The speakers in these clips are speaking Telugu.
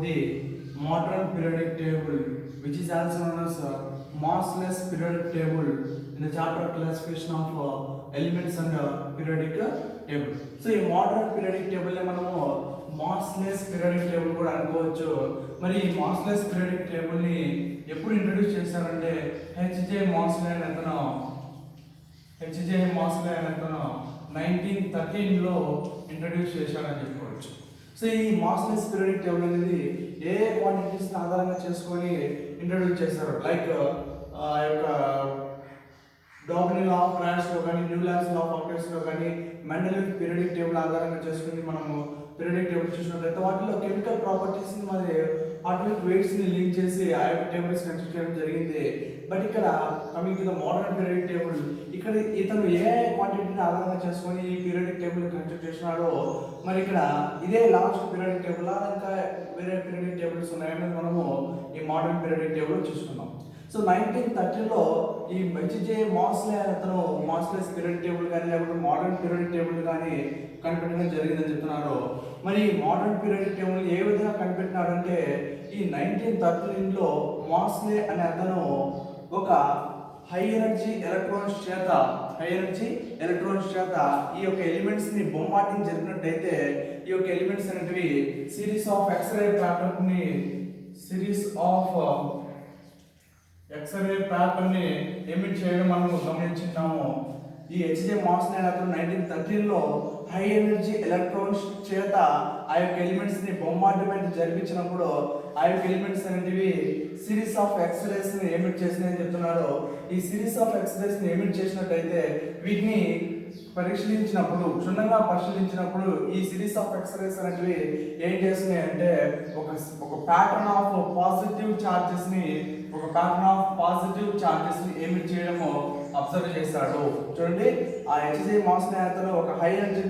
the modern periodic table, which is also known as massless periodic table in the chapter classification of elements and periodic table. So ఈ modern periodic table ని మనము massless periodic table కూడా అనుకోవచ్చు. మరి ఈ massless periodic table ని ఎప్పుడు ఇంట్రడ్యూస్ చేశారంటే హెచ్జే మాస్లే అనే అతను 1913లో ఇంట్రడ్యూస్ చేశాడని చెప్పుకోవచ్చు. సో ఈ మాస్లెస్ పీరియాడిక్ టేబుల్ అనేది ఏ క్వాంటిటీస్ని ఆధారంగా చేసుకొని ఇంట్రడ్యూస్ చేశారు, లైక్ యొక్క డాగ్నీ లా ఆఫ్ ట్రాన్స్లో కానీ న్యూలాన్స్ లా ఆఫ్ ఆపరేషన్లో కానీ మెండెలివ్ పీరియాడిక్ టేబుల్ ఆధారంగా చేసుకుని మనము పీరియాడిక్ టేబుల్ చూసినట్లయితే వాటిలో కెమికల్ ప్రాపర్టీస్ని మరి అటామిక్ వెయిట్స్ని లింక్ చేసి ఆ యొక్క టేబుల్స్ కన్స్ట్రక్ట్ చేయడం జరిగింది. బట్ ఇక్కడ coming to the modern periodic table, ఇక్కడ ఇతను ఏ క్వాంటిటీని ఆధారంగా చేసుకొని ఈ పీరియాడిక్ టేబుల్ కన్స్ట్రక్ట్ చేసినాడో మరి ఇక్కడ ఇదే లాస్ట్ పీరియాడిక్ టేబుల్ ఇంకా వేరే పీరియాడిక్ టేబుల్స్ ఉన్నాయని మనము ఈ మోడర్న్ పీరియాడిక్ టేబుల్ చూసుకున్నాం. సో 1913లో ఈ హెచ్జే మాస్లే అతను మాస్లెస్ పీరియాడిక్ టేబుల్ కానీ లేకపోతే మోడర్న్ పీరియాడిక్ టేబుల్ కానీ కనిపెట్టడం జరిగిందని చెప్తున్నారు. మరి మోడర్న్ పీరియాడిక్ టేబుల్ ఏ విధంగా కనిపెట్టినాడంటే ఈ 1913లో మాస్లే అనే అతను ఒక హై ఎనర్జీ ఎలక్ట్రాన్స్ చేత ఈ యొక్క ఎలిమెంట్స్ ని బొంబార్డింగ్ జరిగినట్టయితే ఈ యొక్క ఎలిమెంట్స్ అనేటివి సిరీస్ ఆఫ్ ఎక్స్రే ప్యాటర్న్ ని ఎమిట్ చేయడం మనం గమనించున్నాము. ఈ హెచ్జే మాస్లే అతను 1913లో హై ఎనర్జీ ఎలక్ట్రాన్స్ చేత ఆ యొక్క ఎలిమెంట్స్ ని బొంబార్డ్మెంట్ జరిపించినప్పుడు ఆ యొక్క ఎలిమెంట్స్ అనేటివి సిరీస్ ఆఫ్ ఎక్స్రేస్ ని ఎమిట్ చేసినాయని చెప్తున్నారు. ఈ సిరీస్ ఆఫ్ ఎక్స్రేస్ ని ఎమిట్ చేసినట్టయితే వీటిని క్షుణ్ణంగా పరిశీలించినప్పుడు ఈ సిరీస్ ఆఫ్ ఎక్స్రేస్ అనేటివి ఏం చేస్తున్నాయి అంటే ఒక ప్యాటర్న్ ఆఫ్ పాజిటివ్ చార్జెస్ ని ఎమిట్ చేయడము అబ్జర్వ్ చేశాడు. చూడండి, ఆ హెచ్జే మాస్లే అతను ఒక హై ఎనర్జీ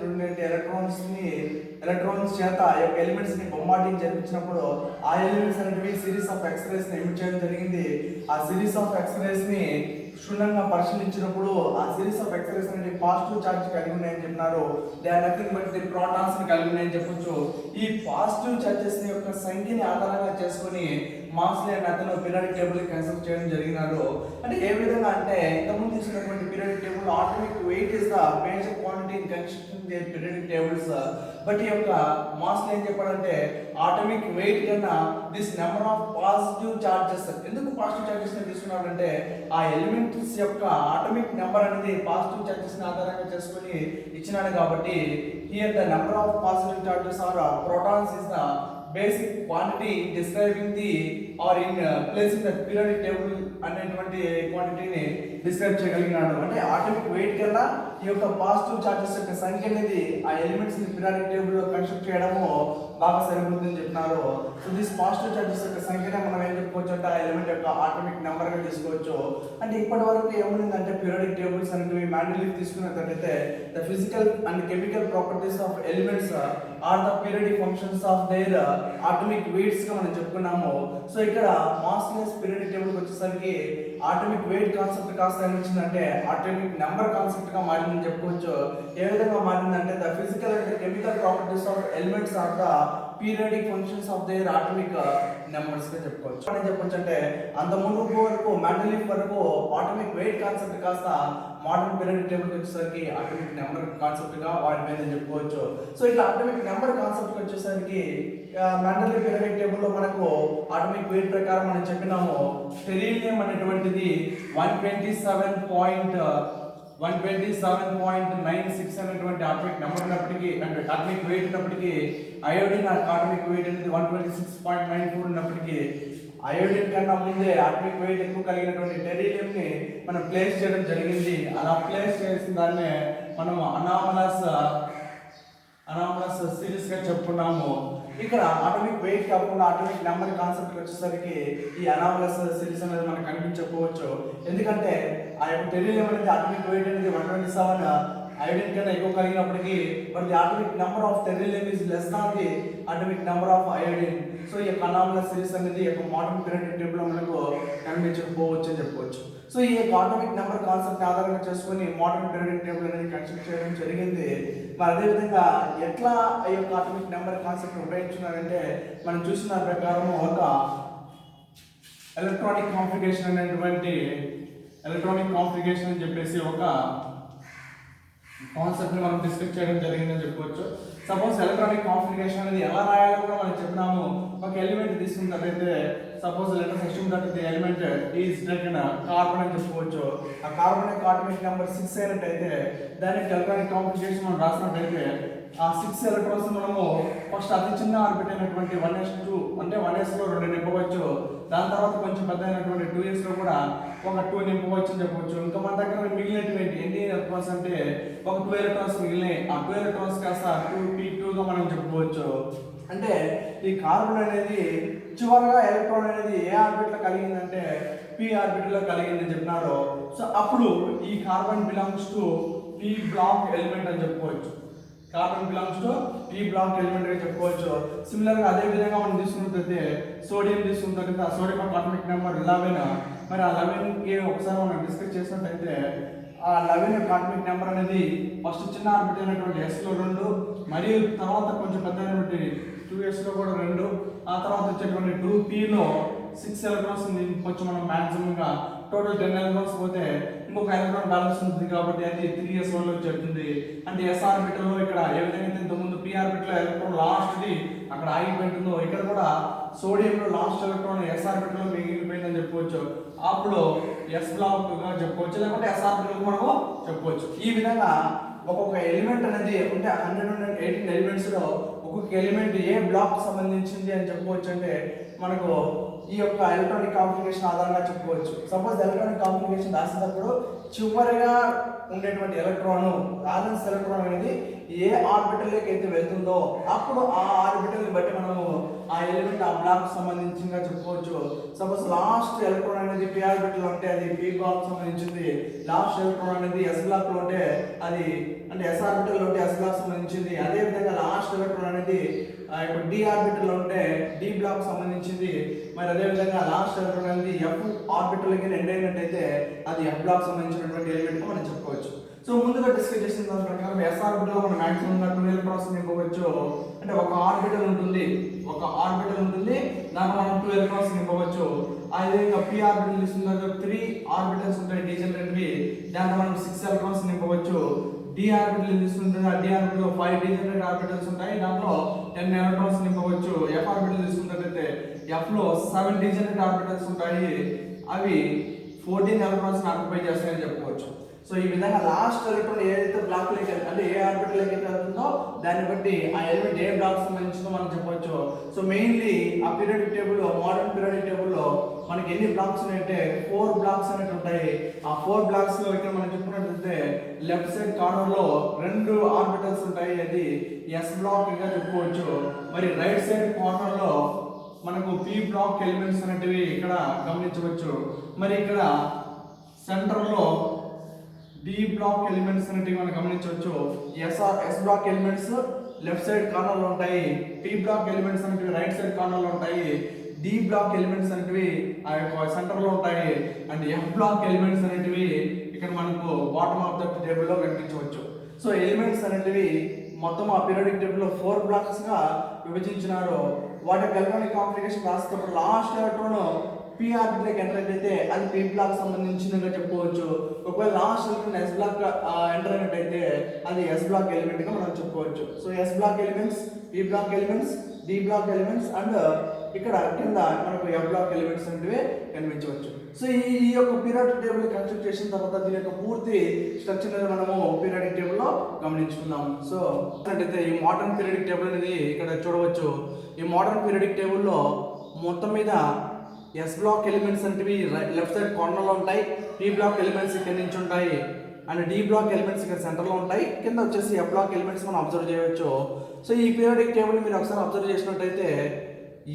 ఎలక్ట్రాన్స్ చేత ఆ యొక్క ఎలిమెంట్స్ ని బొంబార్డింగ్ జరిపించినప్పుడు ఆ ఎలిమెంట్స్ అనేటివి సిరీస్ ఆఫ్ ఎక్స్రేస్ ని ఎమిట్ చేయడం జరిగింది. ఆ సిరీస్ ఆఫ్ ఎక్స్రేస్ ని క్షుణ్ణంగా పరిశీలించినప్పుడు ఆ సిరీస్ ఆఫ్ ఎక్స్రేస్ అనేవి పాజిటివ్ ఛార్జ్ కలిగి ఉన్నాయని చెప్పినారు. They are nothing but the protons ని కలిగి ఉన్నాయని చెప్పొచ్చు. ఈ పాజిటివ్ ఛార్జెస్ యొక్క సంఖ్యని ఆధారంగా చేసుకొని మాస్లే అనే అతను పీరియాడిక్ టేబుల్ కన్స్ట్రక్ట్ చేయడం జరిగినారు. అంటే ఏ విధంగా అంటే ఇంతకుముందు తీసుకున్నటువంటి periodic table atomic weight is the major quantity in construction the periodic tables. But ఈ యొక్క మాస్లే ఏం చెప్పాడంటే ఆటమిక్ వెయిట్ కన్నా this number of positive charges, ఎందుకు పాజిటివ్ చార్జెస్ ని తీసుకున్నాడంటే ఆ ఎలిమెంట్స్ యొక్క ఆటమిక్ నెంబర్ అనేది పాజిటివ్ చార్జెస్ ని ఆధారంగా చేసుకొని ఇచ్చినాడు. కాబట్టి here the number of positive charges are protons is the basic quantity describing the or in placing the periodic table అనేటువంటి క్వాంటిటీని డిస్క్రైబ్ చేయగలిగినాడు. అంటే ఆటమిక్ వెయిట్ కన్నా ఈ యొక్క పాజిటివ్ చార్జెస్ యొక్క సంఖ్య అనేది ఆ ఎలిమెంట్స్ ని పీరియాడిక్ టేబుల్ లో కన్స్ట్రక్ట్ చేయడము బాగా సరిపోతుందని చెప్పినారు. సో దిస్ పాజిటివ్ చార్జెస్ యొక్క సంఖ్యనే మనం ఏం చెప్పుకోవచ్చు అంటే ఆ ఎలిమెంట్ యొక్క ఆటమిక్ నెంబర్ గా తీసుకోవచ్చు. అంటే ఇప్పటి వరకు ఏముందంటే పీరియాడిక్ టేబుల్స్ అనేవి మెండెలివ్ తీసుకున్నట్లయితే the physical and chemical properties of elements are the periodic functions of their atomic weights గా మనం చెప్పుకున్నాము. సో ఇక్కడ మాస్లెస్ పీరియాడిక్ టేబుల్ వచ్చేసరికి ఆటమిక్ వెయిట్ కాన్సెప్ట్ కాస్త ఏమొచ్చిందంటే ఆటమిక్ నెంబర్ కాన్సెప్ట్ గా మారిందని చెప్పుకోవచ్చు. ఏ విధంగా మారిందంటే the physical and chemical properties of elements are the periodic functions of their atomic numbers గా చెప్పుకోవచ్చు. అని చెప్పొచ్చు అంటే అంత ముందు వరకు మెండెలివ్ వరకు ఆటమిక్ వెయిట్ కాన్సెప్ట్ కాస్త మోడర్న్ పీరియాడిక్ టేబుల్ వచ్చేసరికి ఆటమిక్ నెంబర్ కాన్సెప్ట్ గా వాడిపోయిందని చెప్పుకోవచ్చు. సో ఇట్లా ఆటమిక్ నెంబర్ కాన్సెప్ట్ వచ్చేసరికి మెండెలివ్ పీరియాడిక్ టేబుల్ లో మనకు ఆటమిక్ వెయిట్ ప్రకారం మనం చెప్పినాము టెరీలియం అనేటువంటిది 127.96 అనేటువంటి ఆటమిక్ నెంబర్ ఉన్నప్పటికీ అంటే ఆటమిక్ వెయిట్ ఉన్నప్పటికీ అయోడిన్ ఆటమిక్ వెయిట్ అనేది 126.94 ఉన్నప్పటికీ అయోడిన్ కన్నా ముందే ఆటమిక్ వెయిట్ ఎక్కువ కలిగినటువంటి టెరీలియం ని మనం ప్లేస్ చేయడం జరిగింది. అలా ప్లేస్ చేసిన దాన్నే మనం అనామలస్ సిరీస్ గా చెప్పుకున్నాము. ఇక్కడ ఆటమిక్ వెయిట్ కాకుండా ఆటమిక్ నెంబర్ కాన్సెప్ట్ వచ్చేసరికి ఈ అనామలస్ సిరీస్ అనేది మనకు కనిపించకపోవచ్చు. ఎందుకంటే ఆ యొక్క టెరీలియం అనేది ఆటమిక్ వెయిట్ అనేది 127 అయోడిన్ కన్నా ఎక్కువ కలిగినప్పటికీ but the atomic number of tellurium is less than the atomic number of iodine. So ఈ యొక్క అనామలస్ సిరీస్ అనేది ఈ యొక్క మోడర్న్ పీరియాడిక్ టేబుల్ లో మనకు కనిపించకపోవచ్చు అని చెప్పవచ్చు. సో ఈ యొక్క అటామిక్ నెంబర్ కాన్సెప్ట్ ఆధారంగా చేసుకొని మోడర్న్ పీరియాడిక్ టేబుల్ అనేది కన్స్ట్రక్ట్ చేయడం జరిగింది. మరి అదేవిధంగా ఎట్లా ఈ యొక్క అటామిక్ నెంబర్ కాన్సెప్ట్ ఉపయోగించున్నారంటే మనం చూసిన ప్రకారం ఒక ఎలక్ట్రానిక్ కాన్ఫిగరేషన్ అనేటువంటి ఎలక్ట్రానిక్ కాన్ఫిగరేషన్ అని చెప్పేసి ఒక కాన్సెప్ట్ ని మనం డిస్కస్ చేయడం జరిగిందని చెప్పవచ్చు. సపోజ్ ఎలక్ట్రానిక్ కాన్ఫిగరేషన్ అనేది ఎలా రాయాలో కూడా మనం చెప్పినాము. ఒక ఎలిమెంట్ తీసుకున్నట్లయితే suppose letter assume that the element is taken carbon అని చెప్పుకోవచ్చు. ఆ కార్బన్ యొక్క అటామిక్ నెంబర్ 6 అయినట్టయితే దానికి ఎలక్ట్రానిక్ కాన్ఫిగరేషన్ మనం రాసినట్టయితే ఆ 6 ఎలక్ట్రాన్స్ మనము ఫస్ట్ అతి చిన్న ఆర్బిట్ అయినటువంటి 1s2 అంటే 1s లో 2 నింపవచ్చు. దాని తర్వాత కొంచెం పెద్ద అయినటువంటి 2s లో కూడా ఒక 2 నింపవచ్చు అని చెప్పవచ్చు. ఇంకా మన దగ్గర మిగిలినటువంటి ఎన్ని ఎలక్ట్రాన్స్ అంటే ఒక 2 ఎలక్ట్రాన్స్ మిగిలినాయి. ఆ 2 ఎలక్ట్రాన్స్ కాస్త 2p2 గా మనం చెప్పుకోవచ్చు. అంటే ఈ కార్బన్ అనేది చివరగా ఎలక్ట్రాన్ అనేది ఏ ఆర్బిట్ లో కలిగిందంటే p ఆర్బిట్ లో కలిగిందని చెప్పినారు. సో అప్పుడు ఈ carbon belongs to p block element అని చెప్పుకోవచ్చు. Carbon belongs to p block element గా చెప్పుకోవచ్చు. సిమిలర్ గా అదే విధంగా మనం తీసుకున్నట్లయితే సోడియం తీసుకున్నట్లయితే ఆ సోడియం అటామిక్ నెంబర్ 11. మరి ఆ 11 కి ఒకసారి మనం డిస్కస్ చేసినట్లయితే ఆ 11 యొక్క అటామిక్ నెంబర్ అనేది ఫస్ట్ చిన్న ఆర్బిట్ అయినటువంటి s లో 2 మరియు తర్వాత కొంచెం పెద్ద అయినటువంటి 2s లో కూడా 2 ఆ తర్వాత వచ్చేటువంటి 2p లో 6 ఎలక్ట్రాన్స్ నింపొచ్చు మనం మాక్సిమం గా. టోటల్ 10 ఎలక్ట్రాన్స్ పోతే ఇంకొక ఎలక్ట్రాన్ బ్యాలెన్స్ ఉంటుంది కాబట్టి అది 3s లో చెప్తుంది. అంటే s ఆర్బిటల్ లో ఇక్కడ ఏ విధంగా ఇంత ముందు p ఆర్బిటల్ లో ఎలక్ట్రాన్ లాస్ట్ ది అక్కడ ఆగిపోయిందో ఇక్కడ కూడా సోడియం లో లాస్ట్ ఎలక్ట్రాన్ s ఆర్బిటల్ లో మిగిలిపోయిందని చెప్పుకోవచ్చు. అప్పుడు s బ్లాక్ గా చెప్పుకోవచ్చు లేకపోతే s ఆర్బిటల్ మనము చెప్పుకోవచ్చు. ఈ విధంగా ఒక్కొక్క ఎలిమెంట్ అనేది అంటే 118 ఎలిమెంట్స్ లో ఒక్కొక్క ఎలిమెంట్ ఏ బ్లాక్ సంబంధించింది అని చెప్పుకోవచ్చు. అంటే మనకు ఈ యొక్క ఎలక్ట్రానిక్ కాన్ఫిగరేషన్ ఆధారంగా చెప్పుకోవచ్చు. సపోజ్ ఎలక్ట్రానిక్ కాన్ఫిగరేషన్ రాసేటప్పుడు చివరిగా ఉండేటువంటి ఎలక్ట్రాన్ బ్యాలెన్స్ ఎలక్ట్రాన్ అనేది ఏ ఆర్బిటల్ లోకి అయితే వెళ్తుందో అప్పుడు ఆ ఆర్బిటల్ ని బట్టి మనము ఆ ఎలిమెంట్ ఆ బ్లాక్ సంబంధించిందిగా చెప్పుకోవచ్చు. సపోజ్ లాస్ట్ ఎలక్ట్రాన్ అనేది p ఆర్బిటల్ ఉంటే అది p బ్లాక్ సంబంధించింది. లాస్ట్ ఎలక్ట్రాన్ అనేది s బ్లాక్ లో ఉంటే అది అంటే s ఆర్బిటల్ లో ఉంటే s బ్లాక్ సంబంధించింది. అదే విధంగా లాస్ట్ ఎలక్ట్రాన్ అనేది ఇప్పుడు d ఆర్బిటల్ లో ఉంటే d బ్లాక్ సంబంధించింది. మరి అదే విధంగా లాస్ట్ ఎలక్ట్రాన్ అనేది f ఆర్బిటల్ కి ఎండ్ అయినట్టయితే అది f బ్లాక్ సంబంధించినటువంటి ఎలిమెంట్ గా మనం చెప్పుకోవచ్చు. సో ముందుగా డిస్కస్ చేసిన దాని ప్రకారం s ఆర్బిటల్ లో మనం మాక్సిమం గా 2 ఎలక్ట్రాన్స్ నింపవచ్చు. అంటే ఒక ఆర్బిటల్ ఉంటుంది దాంట్లో మనం 2 ఎలక్ట్రాన్స్ నింపవచ్చు. అదే విధంగా p ఆర్బిటల్ తీసుకున్న 3 ఆర్బిటల్స్ ఉంటాయి డీజనరేట్వి దాంట్లో మనం 6 ఎలక్ట్రాన్స్ నింపవచ్చు. d ఆర్బిటల్ తీసుకుంటే ఆ d ఆర్బిటల్ లో 5 డీజనరేట్ ఆర్బిటల్స్ ఉంటాయి దాంట్లో 10 ఎలక్ట్రాన్స్ నింపవచ్చు. f ఆర్బిటల్ తీసుకున్నట్లయితే f లో 7 డీజనరేట్ ఆర్బిటల్స్ ఉంటాయి అవి 14 ఎలక్ట్రాన్స్ ఆక్యుపై చేస్తాయని చెప్పుకోవచ్చు. సో ఈ విధంగా లాస్ట్ ఎలక్ట్రాన్ ఏదైతే బ్లాక్ లోకి అంటే ఏ ఆర్బిటల్ లోకి వెళ్తుందో దాన్ని బట్టి ఆ ఎలిమెంట్ ఏ బ్లాక్ సంబంధించిందో మనం చెప్పవచ్చు. సో మెయిన్లీ ఆ పీరియాడిక్ టేబుల్ లో మోడర్న్ పీరియాడిక్ టేబుల్ లో మనకి ఎన్ని బ్లాక్స్ ఉన్నాయంటే 4 బ్లాక్స్ అనేవి ఉంటాయి. ఆ 4 బ్లాక్స్ లో ఇక్కడ మనం చెప్పుకున్నట్లయితే లెఫ్ట్ సైడ్ కార్నర్ లో 2 ఆర్బిటల్స్ ఉంటాయి అది s బ్లాక్ గా చెప్పుకోవచ్చు. మరి రైట్ సైడ్ కార్నర్ లో మనకు p బ్లాక్ ఎలిమెంట్స్ అనేటివి ఇక్కడ గమనించవచ్చు. మరి ఇక్కడ సెంటర్ లో d బ్లాక్ ఎలిమెంట్స్ అనేటివి మనం గమనించవచ్చు. s block elements left side corner లో ఉంటాయి. p బ్లాక్ ఎలిమెంట్స్ అనేటివి రైట్ సైడ్ కార్నర్ లో ఉంటాయి. d బ్లాక్ ఎలిమెంట్స్ అనేటివి ఆ యొక్క సెంటర్ లో ఉంటాయి. అండ్ f బ్లాక్ ఎలిమెంట్స్ అనేటివి ఇక్కడ మనకు బాటమ్ ఆఫ్ ద టేబుల్ లో కనిపించవచ్చు. సో ఎలిమెంట్స్ అనేటివి మొత్తం ఆ పీరియాడిక్ టేబుల్ లో 4 బ్లాక్స్ గా విభజించినారు. వాటి ఎలక్ట్రానిక్ కాన్ఫిగరేషన్ రాసేటప్పుడు లాస్ట్ ఎలక్ట్రాన్ p ఆర్బిటల్ కి ఎంటర్ అయితే అది p బ్లాక్ సంబంధించినగా చెప్పుకోవచ్చు. ఒకవేళ last electron s block enter అయినట్టయితే అది s బ్లాక్ ఎలిమెంట్ గా మనం చెప్పుకోవచ్చు. So s block elements p block elements d block elements and ఇక్కడ కింద మనకు f బ్లాక్ ఎలిమెంట్స్ అనేవి కనిపించవచ్చు. సో ఈ యొక్క పీరియాడిక్ టేబుల్ కన్స్ట్రక్ట్ చేసిన తర్వాత దీని యొక్క పూర్తి స్ట్రక్చర్ అనేది మనము పీరియాడిక్ టేబుల్ లో గమనించుకుందాం. సో అంటే ఈ మోడర్న్ పీరియాడిక్ టేబుల్ అనేది ఇక్కడ చూడవచ్చు. ఈ మోడర్న్ పీరియాడిక్ టేబుల్ లో మొత్తం మీద s బ్లాక్ ఎలిమెంట్స్ అనేవి లెఫ్ట్ సైడ్ కార్నర్ లో ఉంటాయి. p బ్లాక్ ఎలిమెంట్స్ ఇక్కడ నుంచి ఉంటాయి అండ్ d బ్లాక్ ఎలిమెంట్స్ ఇక్కడ సెంటర్ లో ఉంటాయి. కింద వచ్చేసి f బ్లాక్ ఎలిమెంట్స్ మనం అబ్జర్వ్ చేయవచ్చు. సో ఈ పీరియాడిక్ టేబుల్ మీరు ఒకసారి అబ్జర్వ్ చేసినట్టయితే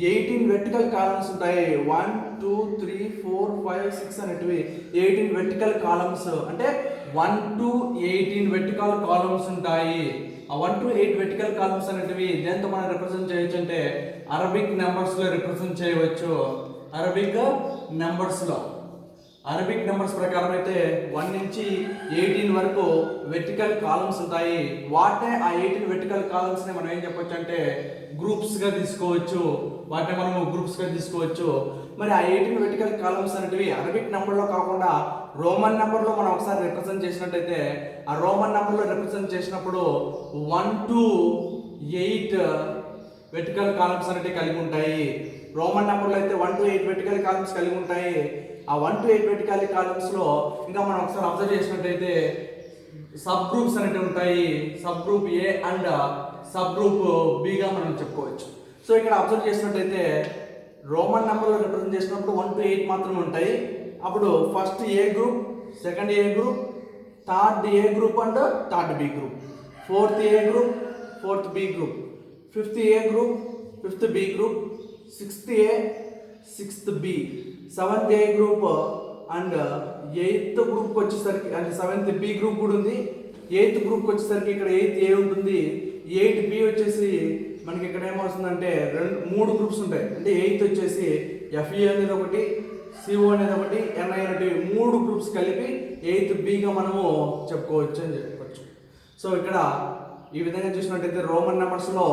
18 వెర్టికల్ కాలమ్స్ ఉంటాయి. 1 2 3 4 5 6 అనేటివి 18 వెర్టికల్ కాలమ్స్ అంటే 1 to 18 వెర్టికల్ కాలమ్స్ ఉంటాయి. ఆ 1 to 8 వెర్టికల్ కాలమ్స్ అనేటివి దేంతో మనం రిప్రజెంట్ చేయొచ్చు అంటే అరబిక్ నెంబర్స్ లో రిప్రజెంట్ చేయవచ్చు. అరబిక్ నెంబర్స్ ప్రకారం అయితే 1 నుంచి 18 వరకు వెర్టికల్ కాలమ్స్ ఉంటాయి. వాటినే ఆ 18 వెర్టికల్ కాలమ్స్ ని మనం ఏం చెప్పొచ్చు అంటే గ్రూప్స్ గా తీసుకోవచ్చు. మరి ఆ 18 వెర్టికల్ కాలమ్స్ అనేటివి అరబిక్ నెంబర్ లో కాకుండా రోమన్ నెంబర్ లో మనం ఒకసారి రిప్రజెంట్ చేసినట్టయితే ఆ రోమన్ నెంబర్ లో రిప్రజెంట్ చేసినప్పుడు 1 to 8 వెర్టికల్ కాలమ్స్ అనేటివి కలిగి ఉంటాయి. రోమన్ నెంబర్ లో అయితే 1 to 8 వెర్టికల్ కాలమ్స్ కలిగి ఉంటాయి. ఆ 1 to 8 వెర్టికల్ కాలమ్స్ లో ఇంకా మనం ఒకసారి అబ్జర్వ్ చేసినట్టయితే సబ్ గ్రూప్స్ అనేవి ఉంటాయి. Sub group A and sub group B గా మనం చెప్పుకోవచ్చు. సో ఇక్కడ అబ్జర్వ్ చేసినట్టయితే రోమన్ నెంబర్ లో రిప్రజెంట్ చేసినప్పుడు 1 to 8 మాత్రమే ఉంటాయి. అప్పుడు first A group, second A group, third A group and third B group, fourth A group, fourth B group, fifth A group, fifth B group, sixth A, sixth B, seventh A group and eighth group వచ్చేసరికి అంటే సెవెంత్ బి గ్రూప్ కూడా ఉంది. ఎయిత్ గ్రూప్ వచ్చేసరికి ఇక్కడ ఎయిత్ ఏ ఉంటుంది. ఎయిత్ బి వచ్చేసి మనకి ఇక్కడ ఏమవుతుందంటే మూడు గ్రూప్స్ ఉంటాయి. అంటే ఎయిత్ వచ్చేసి ఎఫ్ఈ అనేది ఒకటి, సిఓ అనేది ఒకటి, ఎన్ఐ అనేది మూడు గ్రూప్స్ కలిపి ఎయిత్ బిగా మనము చెప్పుకోవచ్చు అని చెప్పవచ్చు. సో ఇక్కడ ఈ విధంగా చూసినట్టయితే రోమన్ నెంబర్స్ లో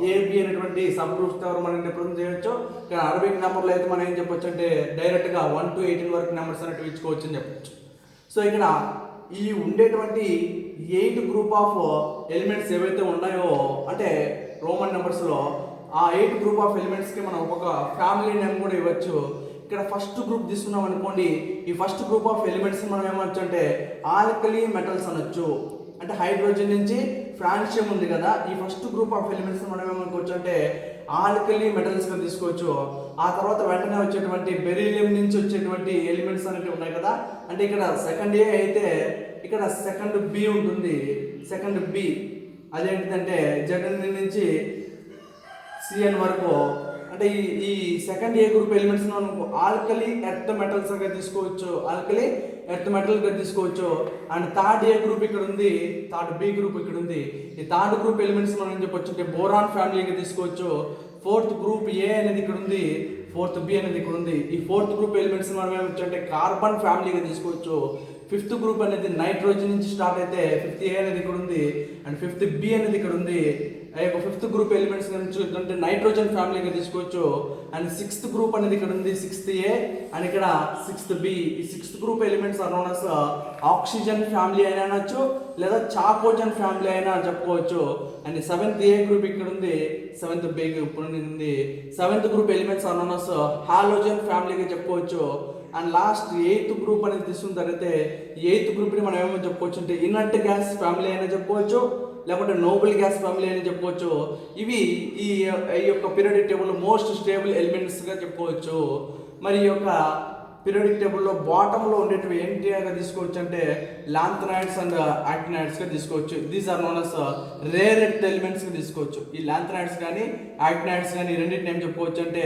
ఏబి అనేటువంటి సబ్ గ్రూప్స్ ద్వారా మనం రిప్రజెంట్ చేయొచ్చు. కానీ అరబిక్ నెంబర్లో అయితే మనం ఏం చెప్పొచ్చు అంటే డైరెక్ట్ గా 1 to 18 వరకు నెంబర్స్ అనేవి ఇచ్చుకోవచ్చు అని చెప్పొచ్చు. సో ఇక్కడ ఈ ఉండేటువంటి 8 గ్రూప్ ఆఫ్ ఎలిమెంట్స్ ఏవైతే ఉన్నాయో అంటే రోమన్ నెంబర్స్ లో ఆ 8 గ్రూప్ ఆఫ్ ఎలిమెంట్స్ కి మనం ఒక ఫ్యామిలీ నేమ్ కూడా ఇవ్వచ్చు. ఇక్కడ ఫస్ట్ గ్రూప్ తీసుకున్నాం అనుకోండి, ఈ ఫస్ట్ గ్రూప్ ఆఫ్ ఎలిమెంట్స్ మనం ఏమనొచ్చు అంటే ఆల్కలీ మెటల్స్ అనొచ్చు. అంటే హైడ్రోజన్ నుంచి ఫ్రాన్షియం ఉంది కదా, ఈ ఫస్ట్ గ్రూప్ ఆఫ్ ఎలిమెంట్స్ మనం ఏమనుకోవచ్చు అంటే ఆల్కలీ మెటల్స్ గా తీసుకోవచ్చు. ఆ తర్వాత వెంటనే వచ్చేటువంటి బెరీలియం నుంచి వచ్చేటువంటి ఎలిమెంట్స్ అనేవి ఉన్నాయి కదా, అంటే ఇక్కడ సెకండ్ ఏ అయితే ఇక్కడ సెకండ్ బి ఉంటుంది. సెకండ్ బి అదేంటిదంటే జెడ్ నుంచి సిఎన్ వరకు, అంటే ఈ సెకండ్ ఏ గ్రూప్ ఎలిమెంట్స్ మనం ఆల్కలీ ఎర్త్ మెటల్స్ గా తీసుకోవచ్చు. ఆల్కలీ ఎర్త్ మెటల్ గా తీసుకోవచ్చు. అండ్ థర్డ్ ఏ గ్రూప్ ఇక్కడ ఉంది, థర్డ్ బి గ్రూప్ ఇక్కడ ఉంది. ఈ థర్డ్ గ్రూప్ ఎలిమెంట్స్ మనం ఏం చెప్పొచ్చు అంటే బోరాన్ ఫ్యామిలీగా తీసుకోవచ్చు. ఫోర్త్ గ్రూప్ ఏ అనేది ఇక్కడ ఉంది, ఫోర్త్ బి అనేది ఇక్కడ ఉంది. ఈ ఫోర్త్ గ్రూప్ ఎలిమెంట్స్ మనం ఏమొచ్చు అంటే కార్బన్ ఫ్యామిలీగా తీసుకోవచ్చు. ఫిఫ్త్ గ్రూప్ అనేది నైట్రోజన్ నుంచి స్టార్ట్ అయితే ఫిఫ్త్ ఏ అనేది ఇక్కడ ఉంది అండ్ ఫిఫ్త్ బి అనేది ఇక్కడ ఉంది. ఫిఫ్త్ గ్రూప్ ఎలిమెంట్స్ నుంచి అంటే నైట్రోజన్ ఫ్యామిలీగా తీసుకోవచ్చు. అండ్ సిక్స్త్ గ్రూప్ అనేది ఇక్కడ ఉంది, సిక్స్త్ ఏ అండ్ ఇక్కడ సిక్స్త్ బి. ఈ sixth group elements are known as oxygen family అయినా అనొచ్చు లేదా చాకోజన్ ఫ్యామిలీ అయినా చెప్పుకోవచ్చు. అండ్ సెవెంత్ ఏ గ్రూప్ ఇక్కడ ఉంది, సెవెంత్ బి గ్రూప్ ఉంది. Seventh group elements are known as halogen ఫ్యామిలీగా చెప్పుకోవచ్చు. అండ్ లాస్ట్ ఎయిత్ గ్రూప్ అనేది తీసుకున్న తర్వాత ఎయిత్ గ్రూప్ ని మనం ఏమో చెప్పుకోవచ్చు అంటే ఇనర్ట్ గ్యాస్ ఫ్యామిలీ అయినా చెప్పుకోవచ్చు లేకపోతే నోబుల్ గ్యాస్ ఫ్యామిలీ అని చెప్పుకోవచ్చు. ఇవి ఈ యొక్క periodic table most stable elements గా చెప్పుకోవచ్చు. మరి ఈ యొక్క పీరియాడిక్ టేబుల్లో బాటమ్ లో ఉండేటివి ఏంటిగా తీసుకోవచ్చు అంటే లాంథనైడ్స్ అండ్ యాక్టినైడ్స్ గా తీసుకోవచ్చు. These are known as rare earth elements గా తీసుకోవచ్చు. ఈ లాంథనైడ్స్ కానీ యాక్టినైడ్స్ కానీ రెండింటిని ఏం చెప్పుకోవచ్చు అంటే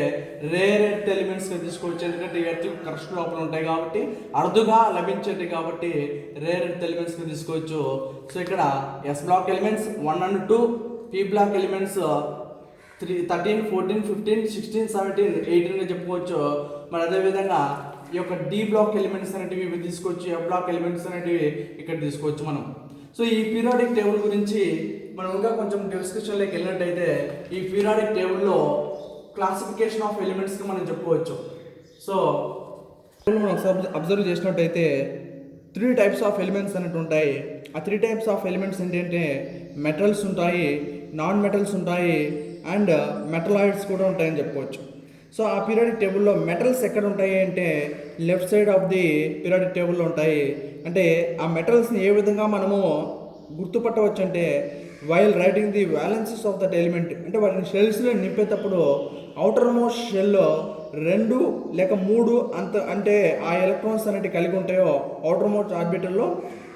రేర్ ఎర్త్ ఎలిమెంట్స్ గా తీసుకోవచ్చు. ఎందుకంటే ఎర్త్ క్రస్ట్ లోపల ఉంటాయి కాబట్టి అరుదుగా లభించేది కాబట్టి రేర్ ఎర్త్ ఎలిమెంట్స్ గా తీసుకోవచ్చు. సో ఇక్కడ S block elements 1 and 2, P block elements 13, 14, 15, 16, 17, 18 గా చెప్పుకోవచ్చు. మరి అదేవిధంగా ఈ యొక్క డి బ్లాక్ ఎలిమెంట్స్ అనేటివి ఇవి తీసుకోవచ్చు. ఎఫ్ బ్లాక్ ఎలిమెంట్స్ అనేటివి ఇక్కడ తీసుకోవచ్చు మనం. సో ఈ పీరియాడిక్ టేబుల్ గురించి మనం ఇంకా కొంచెం డిస్కషన్లోకి వెళ్ళినట్టయితే ఈ పీరియాడిక్ టేబుల్లో క్లాసిఫికేషన్ ఆఫ్ ఎలిమెంట్స్ కి మనం చెప్పుకోవచ్చు. సో మనం అబ్జర్వ్ చేసినట్టయితే 3 టైప్స్ ఆఫ్ ఎలిమెంట్స్ అనేవి ఉంటాయి. ఆ 3 టైప్స్ ఆఫ్ ఎలిమెంట్స్ ఏంటంటే మెటల్స్ ఉంటాయి, నాన్ మెటల్స్ ఉంటాయి అండ్ మెటలాయిడ్స్ కూడా ఉంటాయని చెప్పుకోవచ్చు. సో ఆ పీరియాడిక్ టేబుల్లో మెటల్స్ ఎక్కడ ఉంటాయి అంటే left side of the periodic టేబుల్లో ఉంటాయి. అంటే ఆ మెటల్స్ని ఏ విధంగా మనము గుర్తుపట్టవచ్చు అంటే while writing the valences of that element. అంటే వాటిని షెల్స్లో నింపేటప్పుడు అవుటర్ మోస్ట్ షెల్లో 2 లేక 3 అంటే ఆ ఎలక్ట్రాన్స్ అనేవి కలిగి ఉంటాయో, అవుటర్ మోస్ట్ ఆర్బిటల్లో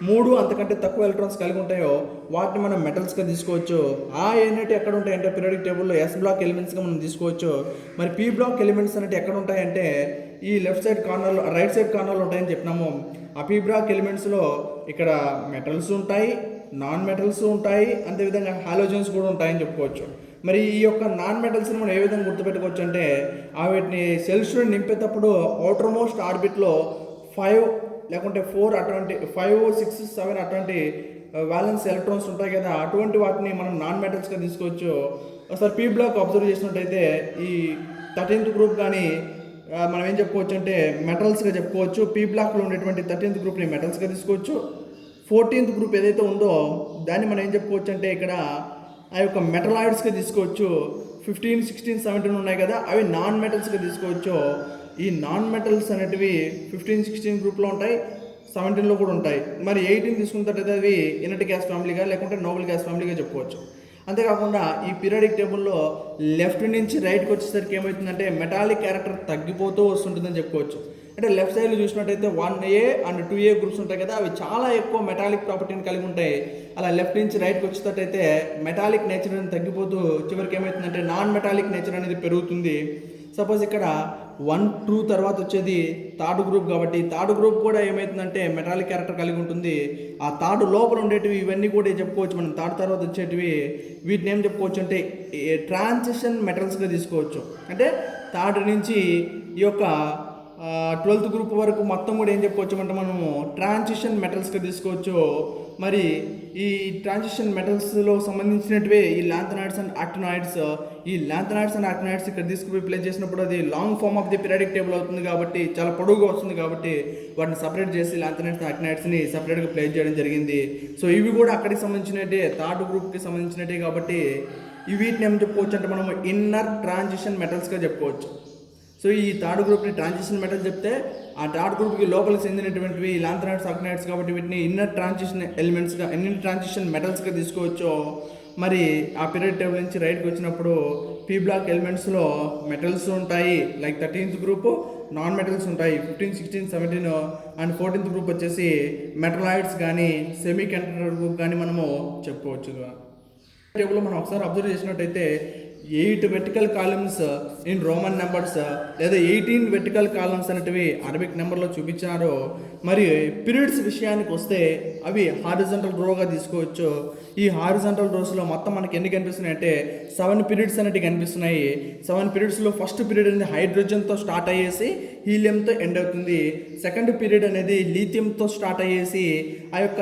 3 అంతకంటే తక్కువ ఎలక్ట్రాన్స్ కలిగి ఉంటాయో వాటిని మనం మెటల్స్గా తీసుకోవచ్చు. ఆ అనేవి ఎక్కడ ఉంటాయంటే పీరియాడిక్ టేబుల్లో ఎస్ బ్లాక్ ఎలిమెంట్స్గా మనం తీసుకోవచ్చు. మరి పీ బ్లాక్ ఎలిమెంట్స్ అనేవి ఎక్కడ ఉంటాయంటే ఈ లెఫ్ట్ సైడ్ కార్నర్లో, రైట్ సైడ్ కార్నర్లో ఉంటాయని చెప్పినాము. ఆ పీ బ్లాక్ ఎలిమెంట్స్లో ఇక్కడ మెటల్స్ ఉంటాయి, నాన్ మెటల్స్ ఉంటాయి, అంతేవిధంగా హాలోజన్స్ కూడా ఉంటాయని చెప్పుకోవచ్చు. మరి ఈ యొక్క నాన్ మెటల్స్ని మనం ఏ విధంగా గుర్తుపెట్టుకోవచ్చు అంటే వీటిని సెల్స్లో నింపేటప్పుడు అవుటర్ మోస్ట్ ఆర్బిట్లో 5 లేకుంటే 4 అటువంటి 5, 6, 7 అటువంటి వ్యాలెన్స్ ఎలక్ట్రాన్స్ ఉంటాయి కదా, అటువంటి వాటిని మనం నాన్ మెటల్స్గా తీసుకోవచ్చు. ఒకసారి పీ బ్లాక్ అబ్జర్వ్ చేసినట్టయితే ఈ 13th గ్రూప్ కానీ మనం ఏం చెప్పుకోవచ్చు అంటే మెటల్స్గా చెప్పుకోవచ్చు. పీ బ్లాక్లో ఉండేటువంటి 13th గ్రూప్ని మెటల్స్గా తీసుకోవచ్చు. 14th గ్రూప్ ఏదైతే ఉందో దాన్ని మనం ఏం చెప్పుకోవచ్చు అంటే ఇక్కడ ఆ యొక్క మెటలాయిడ్స్గా తీసుకోవచ్చు. 15, 16, 17 ఉన్నాయి కదా, అవి నాన్ మెటల్స్గా తీసుకోవచ్చు. ఈ నాన్ మెటల్స్ అనేటివి 15, 16 గ్రూప్లో ఉంటాయి, 17లో కూడా ఉంటాయి. మరి 18 తీసుకున్నట్టయితే అవి ఇనర్ట్ గ్యాస్ ఫ్యామిలీగా లేకుంటే నోబెల్ గ్యాస్ ఫ్యామిలీగా చెప్పుకోవచ్చు. అంతేకాకుండా ఈ పీరియాడిక్ టేబుల్లో లెఫ్ట్ నుంచి రైట్కి వచ్చేసరికి ఏమవుతుందంటే మెటాలిక్ క్యారెక్టర్ తగ్గిపోతూ వస్తుంటుందని చెప్పుకోవచ్చు. అంటే లెఫ్ట్ సైడ్లో చూసినట్టయితే 1A అండ్ 2A గ్రూప్స్ ఉంటాయి కదా, అవి చాలా ఎక్కువ మెటాలిక్ ప్రాపర్టీని కలిగి ఉంటాయి. అలా లెఫ్ట్ నుంచి రైట్కి వచ్చేటట్టయితే మెటాలిక్ నేచర్ అనేది తగ్గిపోతూ చివరికి ఏమవుతుందంటే నాన్ మెటాలిక్ నేచర్ అనేది పెరుగుతుంది. సపోజ్ ఇక్కడ 1, 2 తర్వాత వచ్చేది థర్డ్ గ్రూప్ కాబట్టి థర్డ్ గ్రూప్ కూడా ఏమవుతుందంటే మెటాలిక్ క్యారెక్టర్ కలిగి ఉంటుంది. ఆ థర్డ్ లోపల ఉండేటివి ఇవన్నీ కూడా చెప్పుకోవచ్చు మనం. థర్డ్ తర్వాత వచ్చేటివి వీటిని ఏం చెప్పుకోవచ్చు అంటే ట్రాన్సిషన్ మెటల్స్గా తీసుకోవచ్చు. అంటే థర్డ్ నుంచి ఈ యొక్క 12th గ్రూప్ వరకు మొత్తం కూడా ఏం చెప్పుకోవచ్చు అంటే మనము ట్రాన్సిషన్ మెటల్స్గా తీసుకోవచ్చు. మరి ఈ ట్రాన్సిషన్ మెటల్స్లో సంబంధించినటివే ఈ లాంథనాయిడ్స్ అండ్ యాక్టినాయిడ్స్. ఈ లాంథనాయిడ్స్ అండ్ యాక్టినాయిడ్స్ ఇక్కడ తీసుకుపోయి ప్లేస్ చేసినప్పుడు అది long form of the periodic table అవుతుంది కాబట్టి చాలా పొడవుగా వస్తుంది కాబట్టి వాటిని సపరేట్ చేసి లాంథనాయిడ్స్ యాక్టినాయిడ్స్ని సపరేట్గా ప్లేస్ చేయడం జరిగింది. సో ఇవి కూడా అక్కడికి సంబంధించినట్టే, థర్డ్ గ్రూప్కి సంబంధించినట్టే కాబట్టి వీటిని ఏం చెప్పుకోవచ్చు అంటే మనము ఇన్నర్ ట్రాన్సిషన్ మెటల్స్గా చెప్పుకోవచ్చు. సో ఈ థర్డ్ గ్రూప్ని ట్రాన్సిషన్ మెటల్ చెప్తే ఆ థర్డ్ గ్రూప్కి లోపలికి చెందినటువంటివి లాంథనాయిడ్స్ ఆక్టినాయిడ్స్ కాబట్టి వీటిని ఇన్నర్ ట్రాన్సిషన్ ఎలిమెంట్స్గా, ఇన్నర్ ట్రాన్సిషన్ మెటల్స్గా తీసుకోవచ్చు. మరి ఆ పీరియాడిక్ టేబుల్ నుంచి రైట్కి వచ్చినప్పుడు పీ బ్లాక్ ఎలిమెంట్స్లో మెటల్స్ ఉంటాయి like 13th group, non metals ఉంటాయి 15, 16, 17 అండ్ 14th గ్రూప్ వచ్చేసి మెటలాయిడ్స్ కానీ సెమీ కండక్టర్ గ్రూప్ కానీ మనము చెప్పుకోవచ్చు. టేబుల్లో మనం ఒకసారి అబ్జర్వ్ చేసినట్టయితే 8 vertical columns in Roman numbers లేదా 18 వెర్టికల్ కాలమ్స్ అనేటివి అరబిక్ నెంబర్లో చూపించారు. మరి పీరియడ్స్ విషయానికి వస్తే అవి హారిజంటల్ రోగా తీసుకోవచ్చు. ఈ హారిజంటల్ రోస్లో మొత్తం మనకి ఎన్ని కనిపిస్తున్నాయి అంటే 7 పీరియడ్స్ అనేవి కనిపిస్తున్నాయి. 7 పీరియడ్స్లో ఫస్ట్ పీరియడ్ అనేది హైడ్రోజన్తో స్టార్ట్ అయ్యేసి హీలియంతో ఎండ్ అవుతుంది. సెకండ్ పీరియడ్ అనేది లీథియంతో స్టార్ట్ అయ్యేసి ఆ యొక్క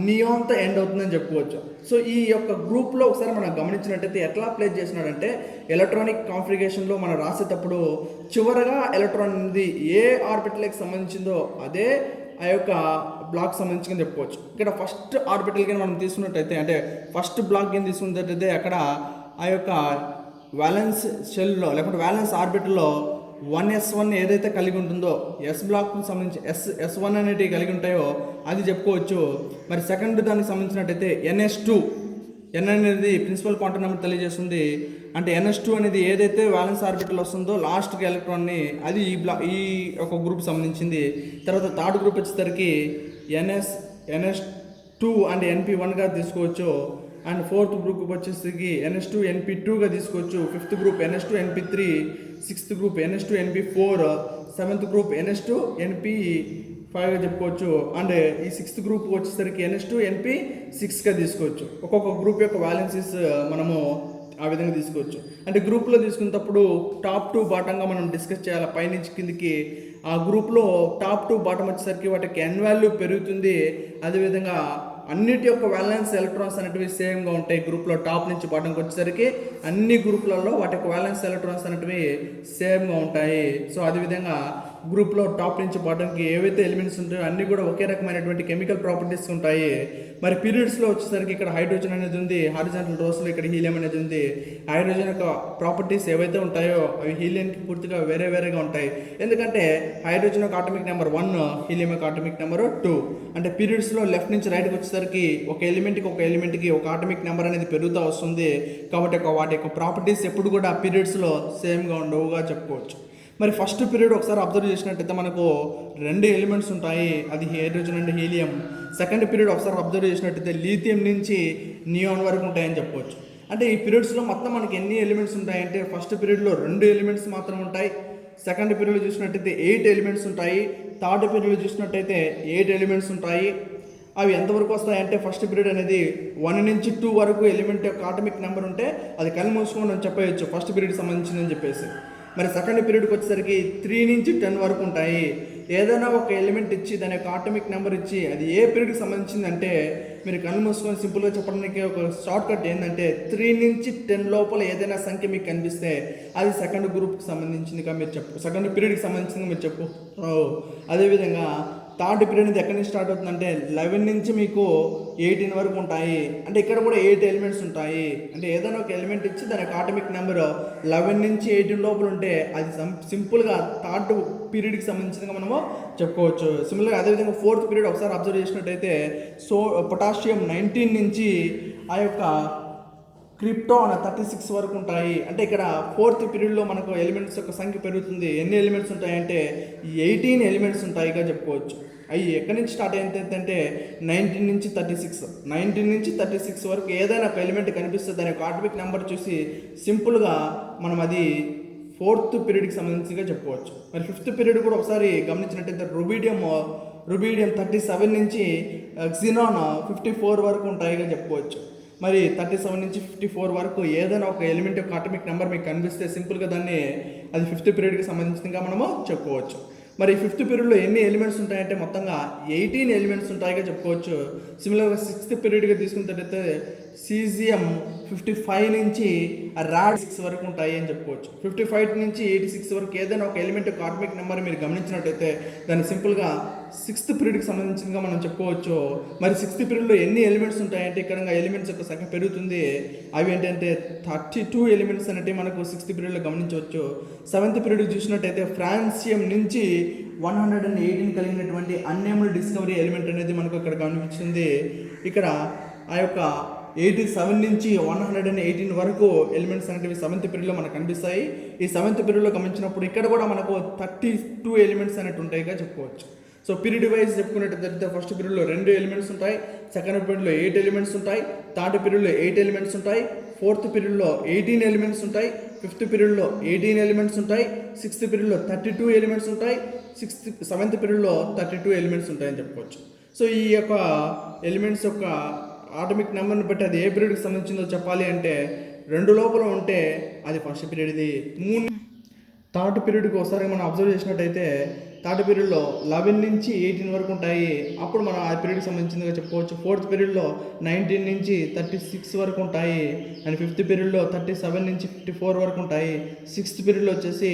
నియాన్తో ఎండ్ అవుతుందని చెప్పుకోవచ్చు. సో ఈ యొక్క గ్రూప్లో ఒకసారి మనం గమనించినట్టయితే ఎట్లా ప్లేస్ చేసినాడంటే ఎలక్ట్రానిక్ కాన్ఫిగరేషన్లో మనం రాసేటప్పుడు చివరగా ఎలక్ట్రాన్ అనేది ఏ ఆర్బిటల్కి సంబంధించిందో అదే ఆ యొక్క బ్లాక్ సంబంధించి చెప్పుకోవచ్చు. ఇక్కడ ఫస్ట్ ఆర్బిటల్ కానీ మనం తీసుకున్నట్టయితే అంటే ఫస్ట్ బ్లాక్ కానీ తీసుకున్నట్టయితే అక్కడ ఆ యొక్క వ్యాలెన్స్ షెల్లో లేకపోతే వ్యాలెన్స్ ఆర్బిటల్లో 1s1 ఏదైతే కలిగి ఉంటుందో ఎస్ బ్లాక్కి సంబంధించి S1 అనేటివి కలిగి ఉంటాయో అది చెప్పుకోవచ్చు. మరి సెకండ్ దానికి సంబంధించినట్టయితే NS2, N అనేది ప్రిన్సిపల్ క్వాంటమ్ నెంబర్ తెలియజేస్తుంది. అంటే NS2 అనేది ఏదైతే వ్యాలెన్స్ ఆర్బిటల్ వస్తుందో లాస్ట్కి ఎలక్ట్రాన్ని అది ఈ ఒక గ్రూప్ సంబంధించింది. తర్వాత థర్డ్ గ్రూప్ వచ్చేసరికి NS2 అండ్ NP1గా తీసుకోవచ్చు. అండ్ ఫోర్త్ గ్రూప్ వచ్చేసరికి NS2 NP2గా తీసుకోవచ్చు. Fifth group NS2 NP3, sixth group NS2 NP4, seventh group NS2 NP5గా చెప్పుకోవచ్చు. అండ్ ఈ సిక్స్త్ గ్రూప్ వచ్చేసరికి NS2 NP6గా తీసుకోవచ్చు. ఒక్కొక్క గ్రూప్ యొక్క వ్యాలెన్సీస్ మనము ఆ విధంగా తీసుకోవచ్చు. అంటే గ్రూప్లో తీసుకున్నప్పుడు టాప్ టు బాటంగా మనం డిస్కస్ చేయాలి పైనుంచి కిందికి. ఆ గ్రూప్లో టాప్ టు బాటం వచ్చేసరికి వాటికి N వాల్యూ పెరుగుతుంది. అదేవిధంగా అన్నిటి యొక్క వ్యాలెన్స్ ఎలక్ట్రాన్స్ అనేటివి సేమ్గా ఉంటాయి. గ్రూప్లో టాప్ నుంచి బాటంకి వచ్చేసరికి అన్ని గ్రూపులలో వాటి యొక్క వ్యాలెన్స్ ఎలక్ట్రాన్స్ అనేటివి సేమ్గా ఉంటాయి. సో అదేవిధంగా గ్రూప్లో టాప్ నుంచి బాటంకి ఏవైతే ఎలిమెంట్స్ ఉంటాయో అన్నీ కూడా ఒకే రకమైనటువంటి కెమికల్ ప్రాపర్టీస్ ఉంటాయి. మరి పీరియడ్స్లో వచ్చేసరికి ఇక్కడ హైడ్రోజన్ అనేది ఉంది, హారిజాంటల్ రోస్లో ఇక్కడ హీలియం అనేది ఉంది. హైడ్రోజన్ యొక్క ప్రాపర్టీస్ ఏవైతే ఉంటాయో అవి హీలియంకి పూర్తిగా వేరే వేరేగా ఉంటాయి. ఎందుకంటే హైడ్రోజన్ యొక్క ఆటమిక్ నెంబర్ 1, హీలియం యొక్క ఆటమిక్ నెంబర్ 2. అంటే పీరియడ్స్లో లెఫ్ట్ నుంచి రైట్కి వచ్చేసరికి ఒక ఎలిమెంట్కి ఒక ఆటమిక్ నెంబర్ అనేది పెరుగుతూ వస్తుంది. కాబట్టి వాటి యొక్క ప్రాపర్టీస్ ఎప్పుడు కూడా పీరియడ్స్లో సేమ్గా ఉండవుగా చెప్పుకోవచ్చు. మరి ఫస్ట్ పీరియడ్ ఒకసారి అబ్జర్వ్ చేసినట్టయితే మనకు 2 ఎలిమెంట్స్ ఉంటాయి, అది hydrogen and helium. Second period ఒకసారి అబ్జర్వ్ చేసినట్టయితే లీథియం నుంచి నియాన్ వరకు ఉంటాయని చెప్పవచ్చు. అంటే ఈ పీరియడ్స్లో మొత్తం మనకి ఎన్ని ఎలిమెంట్స్ ఉంటాయంటే ఫస్ట్ పీరియడ్లో 2 ఎలిమెంట్స్ మాత్రం ఉంటాయి, సెకండ్ పీరియడ్లో చూసినట్టయితే 8 ఎలిమెంట్స్ ఉంటాయి, థర్డ్ పీరియడ్లో చూసినట్టయితే 8 ఎలిమెంట్స్ ఉంటాయి. అవి ఎంతవరకు వస్తాయంటే ఫస్ట్ పీరియడ్ అనేది 1 నుంచి 2 వరకు ఎలిమెంట్ యొక్క ఆటమిక్ నెంబర్ ఉంటే అది కళ్ళు మూసుకోండి అని చెప్పవచ్చు ఫస్ట్ పీరియడ్ సంబంధించిందని చెప్పేసి. మరి సెకండ్ పీరియడ్కి వచ్చేసరికి 3 నుంచి 10 వరకు ఉంటాయి. ఏదైనా ఒక ఎలిమెంట్ ఇచ్చి దాని యొక్క ఆటమిక్ నెంబర్ ఇచ్చి అది ఏ పీరియడ్కి సంబంధించిందంటే మీరు కళ్ళు మూసుకొని సింపుల్గా చెప్పడానికి ఒక షార్ట్ కట్ ఏంటంటే 3 నుంచి 10 లోపల ఏదైనా సంఖ్య మీకు కనిపిస్తే అది సెకండ్ గ్రూప్కి సంబంధించిందిగా మీరు సెకండ్ పీరియడ్కి సంబంధించిందిగా మీరు చెప్పు. అదేవిధంగా థర్డ్ పీరియడ్ అనేది ఎక్కడి నుంచి స్టార్ట్ అవుతుందంటే 11 నుంచి మీకు 18 వరకు ఉంటాయి. అంటే ఇక్కడ కూడా 8 ఎలిమెంట్స్ ఉంటాయి. అంటే ఏదైనా ఒక ఎలిమెంట్ ఇచ్చి దాని యొక్క ఆటమిక్ నెంబర్ 11 నుంచి 18 లోపల ఉంటే అది సింపుల్గా థర్డ్ పీరియడ్కి సంబంధించినగా మనము చెప్పుకోవచ్చు. సిమిలర్గా అదేవిధంగా ఫోర్త్ పీరియడ్ ఒకసారి అబ్జర్వ్ చేసినట్టయితే పొటాషియం 19 నుంచి ఆ యొక్క క్రిప్టాన్ 36 వరకు ఉంటాయి. అంటే ఇక్కడ ఫోర్త్ పీరియడ్లో మనకు ఎలిమెంట్స్ యొక్క సంఖ్య పెరుగుతుంది. ఎన్ని ఎలిమెంట్స్ ఉంటాయంటే 18 ఎలిమెంట్స్ ఉంటాయిగా చెప్పుకోవచ్చు. అవి ఎక్కడి నుంచి స్టార్ట్ అయిందంటే 19 నుంచి 36 వరకు ఏదైనా ఒక ఎలిమెంట్ కనిపిస్తే దాని యొక్క ఆటమిక్ నెంబర్ చూసి సింపుల్గా మనం అది ఫోర్త్ పీరియడ్కి సంబంధించిగా చెప్పుకోవచ్చు. మరి ఫిఫ్త్ పీరియడ్ కూడా ఒకసారి గమనించినట్టయితే రుబీడియం 37 నుంచి క్సినాన్ 54 వరకు ఉంటాయిగా చెప్పుకోవచ్చు. మరి 37 నుంచి 54 వరకు ఏదైనా ఒక ఎలిమెంట్ యొక్క ఆటమిక్ నెంబర్ మీకు కనిపిస్తే సింపుల్గా దాన్ని అది ఫిఫ్త్ పీరియడ్కి సంబంధించిందిగా మనము చెప్పుకోవచ్చు. మరి ఫిఫ్త్ పీరియడ్లో ఎన్ని ఎలిమెంట్స్ ఉంటాయంటే మొత్తంగా 18 ఎలిమెంట్స్ ఉంటాయిగా చెప్పుకోవచ్చు. సిమిలర్గా సిక్స్త్ పీరియడ్గా తీసుకున్నట్టయితే సీజియం 55 నుంచి రాడ్ 6 వరకు ఉంటాయి అని చెప్పుకోవచ్చు. 55 నుంచి 86 వరకు ఏదైనా ఒక ఎలిమెంట్ యొక్క ఆటమిక్ నెంబర్ మీరు గమనించినట్టయితే దాన్ని సింపుల్గా సిక్స్త్ పీరియడ్కి సంబంధించినగా మనం చెప్పుకోవచ్చు. మరి సిక్స్త్ పీరియడ్లో ఎన్ని ఎలిమెంట్స్ ఉంటాయంటే ఇక్కడ ఎలిమెంట్స్ యొక్క సంఖ్య పెరుగుతుంది. అవి ఏంటంటే 32 ఎలిమెంట్స్ అనేవి మనకు సిక్స్త్ పీరియడ్లో గమనించవచ్చు. సెవెంత్ పీరియడ్ చూసినట్టయితే ఫ్రాన్సియం నుంచి 118 కలిగినటువంటి అన్నేమ్డ్ డిస్కవరీ ఎలిమెంట్ అనేది మనకు ఇక్కడ కనిపిస్తుంది. ఇక్కడ ఆ యొక్క 87 నుంచి 118 వరకు ఎలిమెంట్స్ అనేవి సెవెంత్ పీరియడ్లో మనకు కనిపిస్తాయి. ఈ సెవెంత్ పీరియడ్లో గమనించినప్పుడు ఇక్కడ కూడా మనకు 32 ఎలిమెంట్స్ అనేవి ఉంటాయిగా చెప్పుకోవచ్చు. సో పీరియడ్ వైజ్ చెప్పుకున్నట్టయితే ఫస్ట్ పీరియడ్లో 2 ఎలిమెంట్స్ ఉంటాయి, సెకండ్ పీరియడ్లో 8 ఎలిమెంట్స్ ఉంటాయి, థర్డ్ పీరియడ్లో 8 ఎలిమెంట్స్ ఉంటాయి, ఫోర్త్ పీరియడ్లో 18 ఎలిమెంట్స్ ఉంటాయి, ఫిఫ్త్ పీరియడ్లో 18 ఎలిమెంట్స్ ఉంటాయి, సిక్స్త్ పీరియడ్లో 32 ఎలిమెంట్స్ ఉంటాయి, సెవెంత్ పీరియడ్లో 32 ఎలిమెంట్స్ ఉంటాయని చెప్పుకోవచ్చు. సో ఈ యొక్క ఎలిమెంట్స్ యొక్క ఆటమిక్ నెంబర్ని బట్టి అది ఏ పీరియడ్కి సంబంధించిందో చెప్పాలి అంటే 2 లోపల ఉంటే అది ఫస్ట్ పీరియడ్ది. థర్డ్ పీరియడ్కి ఒకసారి మనం అబ్జర్వ్ చేసినట్టయితే థర్డ్ పీరియడ్లో 11 నుంచి 18 వరకు ఉంటాయి. అప్పుడు మనం ఆ పీరియడ్కి సంబంధించిందిగా చెప్పుకోవచ్చు. ఫోర్త్ పీరియడ్లో 19 నుంచి 36 వరకు ఉంటాయి. అండ్ ఫిఫ్త్ పీరియడ్లో 37 నుంచి 54 వరకు ఉంటాయి. సిక్స్త్ పీరియడ్లో వచ్చేసి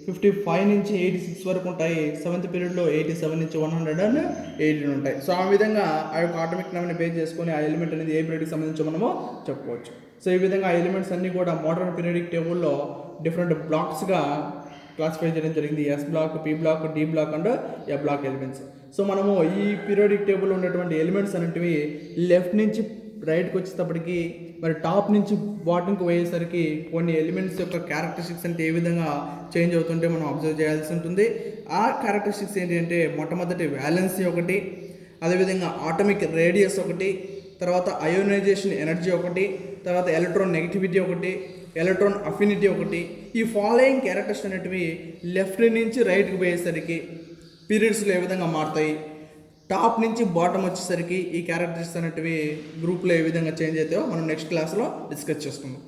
55 నుంచి 86 వరకు ఉంటాయి. సెవెంత్ పీరియడ్లో 87 నుంచి 118 ఉంటాయి. సో ఆ విధంగా ఆ యొక్క ఆటమిక్ నెంబర్ని బేస్ చేసుకొని ఆ ఎలిమెంట్ అనేది ఏ పీరియడ్కి సంబంధించి మనము చెప్పుకోవచ్చు. సో ఈ విధంగా ఆ ఎలిమెంట్స్ అన్నీ కూడా మోడర్న్ పీరియడిక్ టేబుల్లో డిఫరెంట్ బ్లాక్స్గా క్లాసిఫై చేయడం జరిగింది. S block, P block, D block and F block elements. So మనము ఈ పీరియడిక్ టేబుల్లో ఉన్నటువంటి ఎలిమెంట్స్ అనేటివి లెఫ్ట్ నుంచి రైట్కి వచ్చేటప్పటికి మరి టాప్ నుంచి బాటంకి పోయేసరికి కొన్ని ఎలిమెంట్స్ యొక్క క్యారెక్టరిస్టిక్స్ అంటే ఏ విధంగా చేంజ్ అవుతుంటే మనం అబ్జర్వ్ చేయాల్సి ఉంటుంది. ఆ క్యారెక్టరిస్టిక్స్ ఏంటి అంటే మొట్టమొదటి వ్యాలెన్సీ ఒకటి, అదేవిధంగా ఆటమిక్ రేడియస్ ఒకటి, తర్వాత అయోనైజేషన్ ఎనర్జీ ఒకటి, తర్వాత ఎలక్ట్రాన్ నెగిటివిటీ ఒకటి, ఎలక్ట్రాన్ అఫినిటీ ఒకటి. ఈ ఫాలోయింగ్ క్యారెక్టర్స్ అనేటివి లెఫ్ట్ నుంచి రైట్కి పోయేసరికి పీరియడ్స్లో ఏ విధంగా మారుతాయి, టాప్ నుంచి బాటమ్ వచ్చేసరికి ఈ క్యారెక్టర్స్ అనేటివి గ్రూప్లో ఏ విధంగా చేంజ్ అవుతాయో మనం నెక్స్ట్ క్లాస్లో డిస్కస్ చేసుకుందాం.